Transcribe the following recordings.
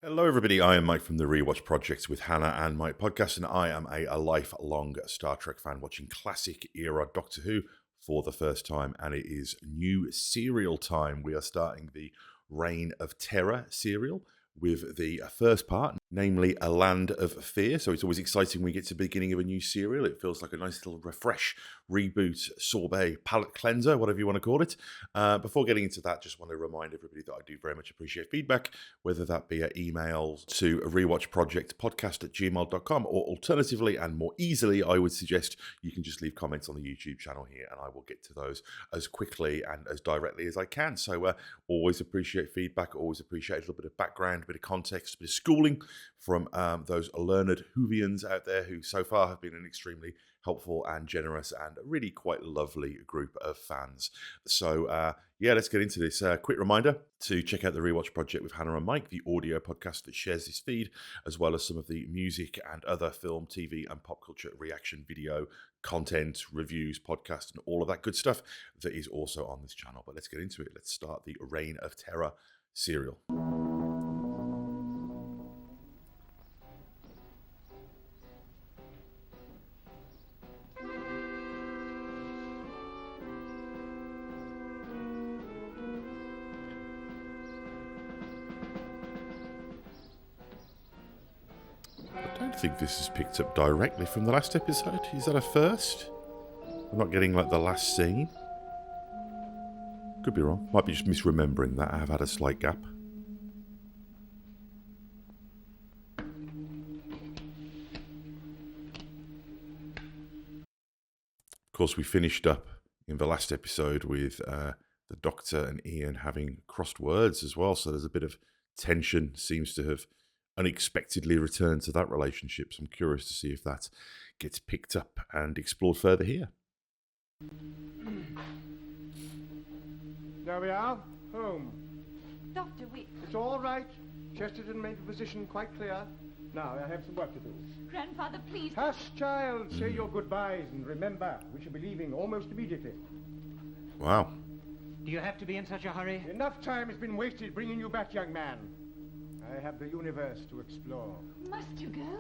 Hello, everybody. I am Mike from the Rewatch Project with Hannah and Mike podcast, and I am a lifelong Star Trek fan watching classic era Doctor Who for the first time, and it is new serial time. We are starting the Reign of Terror serial with the first part, namely A Land of Fear. So it's always exciting when we get to the beginning of a new serial. It feels like a nice little refresh, reboot, sorbet, palate cleanser, whatever you want to call it. Before getting into that, just want to remind everybody that I do very much appreciate feedback, whether that be emails to rewatchprojectpodcast@gmail.com, or alternatively and more easily, I would suggest you can just leave comments on the YouTube channel here and I will get to those as quickly and as directly as I can. So always appreciate feedback, always appreciate a little bit of background, a bit of context, a bit of schooling from those learned Whovians out there who so far have been an extremely helpful and generous and really quite lovely group of fans. So let's get into this. Quick reminder to check out the Rewatch Project with Hannah and Mike, the audio podcast that shares this feed, as well as some of the music and other film, TV and pop culture reaction video content, reviews, podcasts, and all of that good stuff that is also on this channel. But let's get into it. Let's start the Reign of Terror serial. I don't think this is picked up directly from the last episode. Is that a first? I'm not getting like the last scene. Could be wrong. Might be just misremembering that. I have had a slight gap. Of course, we finished up in the last episode with the Doctor and Ian having crossed words as well. So there's a bit of tension seems to have unexpectedly returned to that relationship. So I'm curious to see if that gets picked up and explored further here. There we are, home. Doctor, It's all right. Chesterton made the position quite clear. Now I have some work to do. Grandfather, please. Hush, child. Say your goodbyes and remember, we shall be leaving almost immediately. Wow. Do you have to be in such a hurry? Enough time has been wasted bringing you back, young man. I have the universe to explore. Must you go?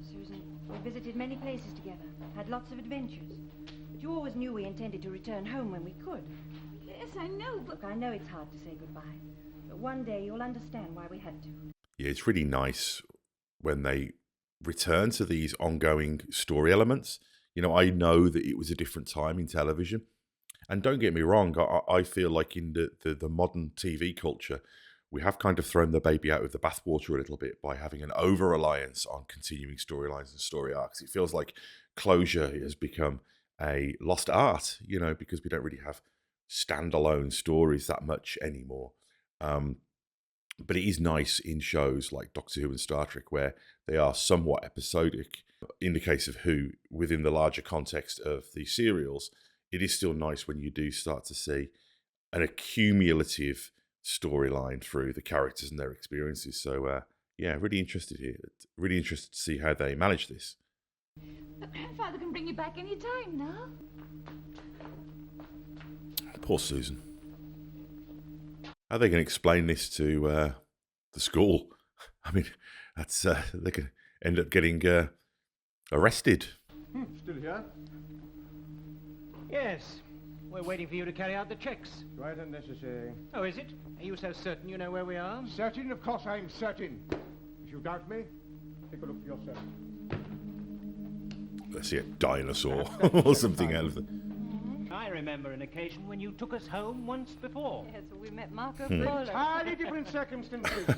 Susan, we visited many places together, had lots of adventures. But you always knew we intended to return home when we could. Yes, I know, but... Look, I know it's hard to say goodbye, but one day you'll understand why we had to. Yeah, it's really nice when they return to these ongoing story elements. You know, I know that it was a different time in television. And don't get me wrong, I feel like in the modern TV culture, we have kind of thrown the baby out with the bathwater a little bit by having an over-reliance on continuing storylines and story arcs. It feels like closure has become a lost art, you know, because we don't really have standalone stories that much anymore. But it is nice in shows like Doctor Who and Star Trek where they are somewhat episodic. In the case of Who, within the larger context of the serials, it is still nice when you do start to see an accumulative storyline through the characters and their experiences. So, really interested here. Really interested to see how they manage this. But Grandfather can bring you back any time now. Poor Susan. How are they going to explain this to the school? I mean, that's they could end up getting arrested. Still here? Yes. We're waiting for you to carry out the checks. Quite unnecessary. Oh, is it? Are you so certain you know where we are? Certain? Of course I'm certain. If you doubt me, take a look for yourself. Let's see, a dinosaur or something out of the... I remember an occasion when you took us home once before. Yes, we met Marco Polo. Entirely different circumstances.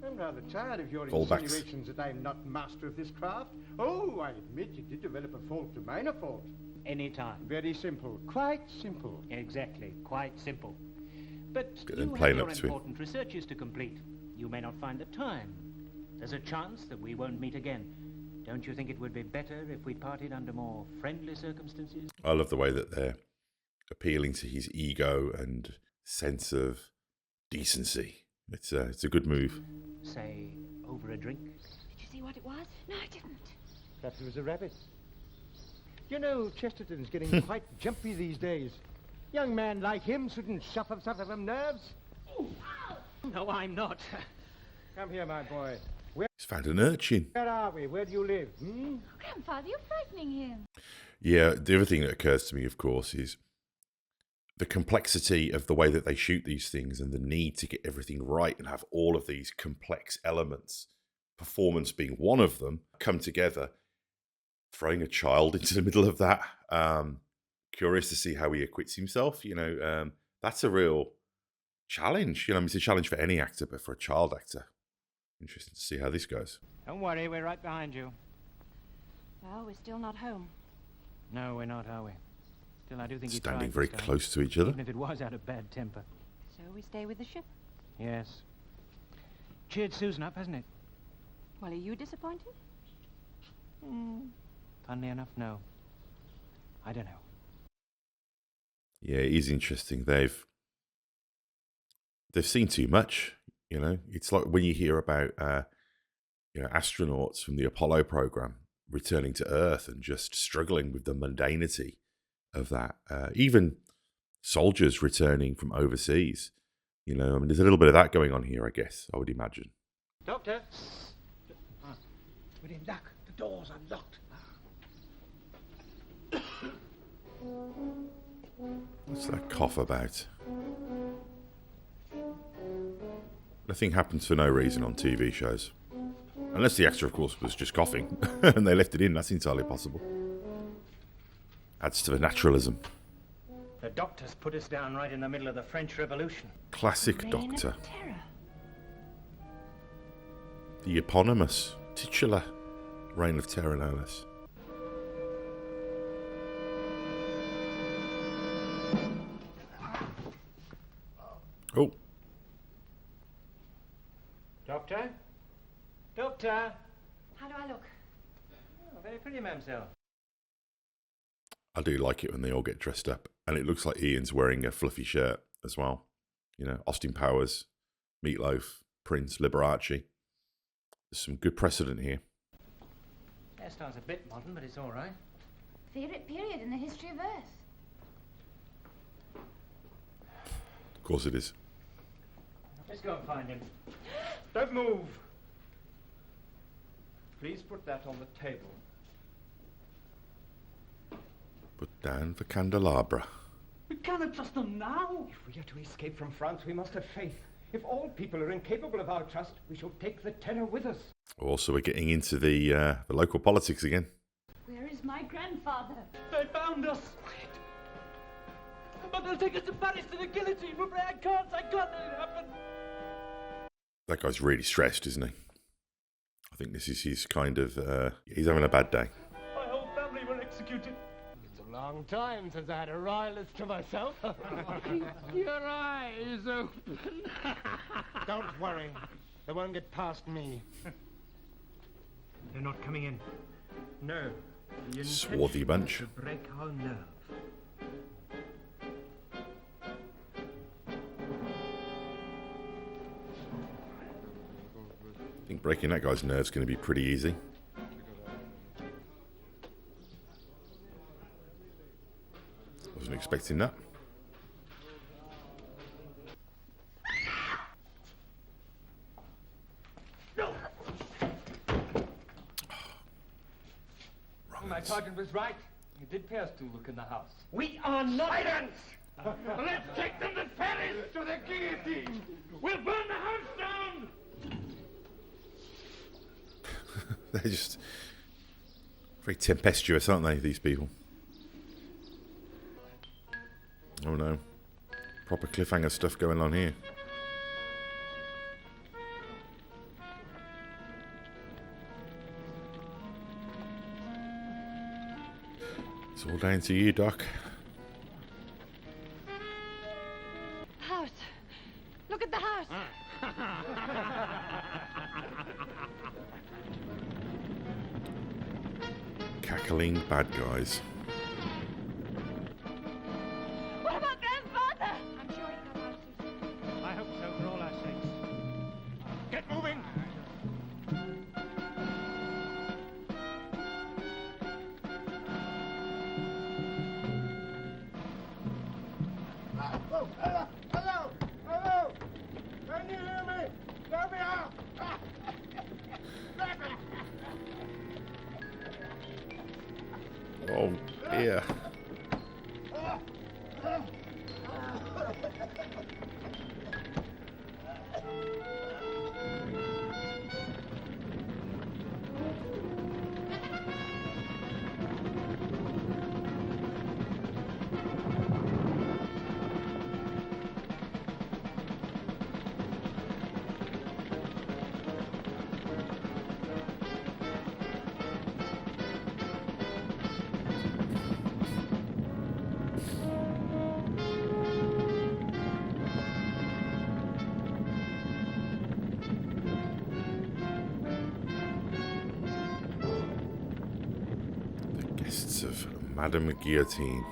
I'm rather tired of your Callbacks. insinuations that I'm not master of this craft. Oh, I admit you did develop a fault, a minor fault. Any time. Very simple. Quite simple. Exactly. Quite simple. But Good, then you play have your next to him. important researches to complete. You may not find the time. There's a chance that we won't meet again. Don't you think it would be better if we parted under more friendly circumstances? I love the way that they're appealing to his ego and sense of decency. It's a good move. Say, over a drink? Did you see what it was? No, I didn't. Perhaps it was a rabbit. You know, Chesterton's getting quite jumpy these days. Young man like him shouldn't suffer from nerves. No, I'm not. Come here, my boy. He's found an urchin. Where are we? Where do you live? Hmm? Grandfather, you're frightening him. Yeah, the other thing that occurs to me, of course, is the complexity of the way that they shoot these things and the need to get everything right and have all of these complex elements, performance being one of them, come together. Throwing a child into the middle of that. Curious to see how he acquits himself. You know, that's a real challenge. You know, it's a challenge for any actor, but for a child actor. Interesting to see how this goes. Don't worry, we're right behind you. Well, we're still not home. No, we're not, are we? Still, I do think he Standing tried very this time, close to each other. even if it was out of bad temper. So we stay with the ship. Yes. Cheered Susan up, hasn't it? Well, are you disappointed? Funnily enough, no. I don't know. Yeah, it is interesting. They've seen too much. You know, it's like when you hear about astronauts from the Apollo program returning to Earth and just struggling with the mundanity of that. Even soldiers returning from overseas. You know, I mean, there's a little bit of that going on here, I guess, I would imagine. Doctor? We're in luck. The door's unlocked. What's that cough about? Nothing happens for no reason on TV shows. Unless the actor, of course, was just coughing and they left it in. That's entirely possible. Adds to the naturalism. The doctors put us down right in the middle of the French Revolution. Classic Reign Doctor. of Terror. The eponymous, titular Reign of Terror, no less. Oh, Doctor? Doctor? How do I look? Oh, very pretty, mamselle. I do like it when they all get dressed up. And it looks like Ian's wearing a fluffy shirt as well. You know, Austin Powers, Meatloaf, Prince, Liberace. There's some good precedent here. Hairstyle's a bit modern, but it's all right. Favorite period in the history of Earth. Of course it is. Let's go and find him. Don't move. Please put that on the table. Put down the candelabra. We cannot trust them now. If we are to escape from France, we must have faith. If all people are incapable of our trust, we shall take the terror with us. Also, we're getting into the local politics again. Where is my grandfather? They found us. Quiet. But they'll take us to Paris to the guillotine. I can't let it happen. That guy's really stressed, isn't he? I think this is his kind of... he's having a bad day. My whole family were executed. It's a long time since I had a royalist to myself. Your eyes open. Don't worry. They won't get past me. They're not coming in. No. The Swarthy intention bunch. is to break our nerve. I think breaking that guy's nerve's going to be pretty easy. Wasn't expecting that. My sergeant was right. It did pay us to look in the house. We are not. Silence! Let's take them to Paris to the guillotine. We'll burn the house down. They're just very tempestuous, aren't they, these people? Oh no. Proper cliffhanger stuff going on here. It's all down to you, Doc. House. Look at the house. Cackling bad guys. What about grandfather? I'm sure he got out, Susan. I hope so, for all our sakes. Get moving! Hello! Hello! Can you hear me? Let me out! Oh, dear. Guests of Madame Guillotine.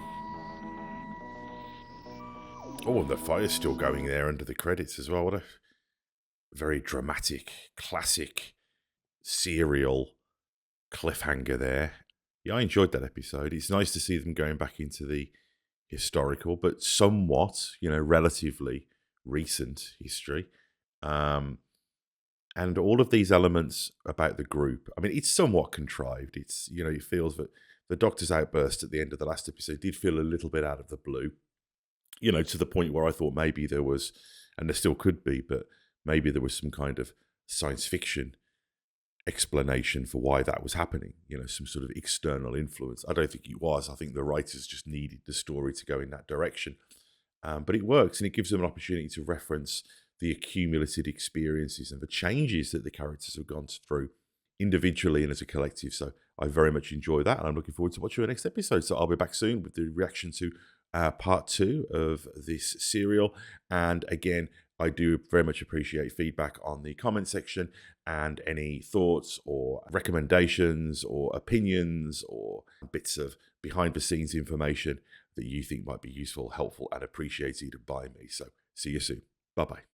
Oh, and the fire's still going there under the credits as well. What a very dramatic, classic, serial cliffhanger there. Yeah, I enjoyed that episode. It's nice to see them going back into the historical, but somewhat, relatively recent history. And all of these elements about the group, I mean, it's somewhat contrived. It's, it feels that the Doctor's outburst at the end of the last episode did feel a little bit out of the blue, to the point where I thought maybe there was, and there still could be, but maybe there was some kind of science fiction explanation for why that was happening, some sort of external influence. I don't think it was. I think the writers just needed the story to go in that direction. But it works, and it gives them an opportunity to reference the accumulated experiences and the changes that the characters have gone through individually and as a collective. So I very much enjoy that, and I'm looking forward to watching the next episode. So I'll be back soon with the reaction to part 2 of this serial. And again, I do very much appreciate feedback on the comment section and any thoughts or recommendations or opinions or bits of behind the scenes information that you think might be useful, helpful, and appreciated by me. So see you soon. Bye-bye.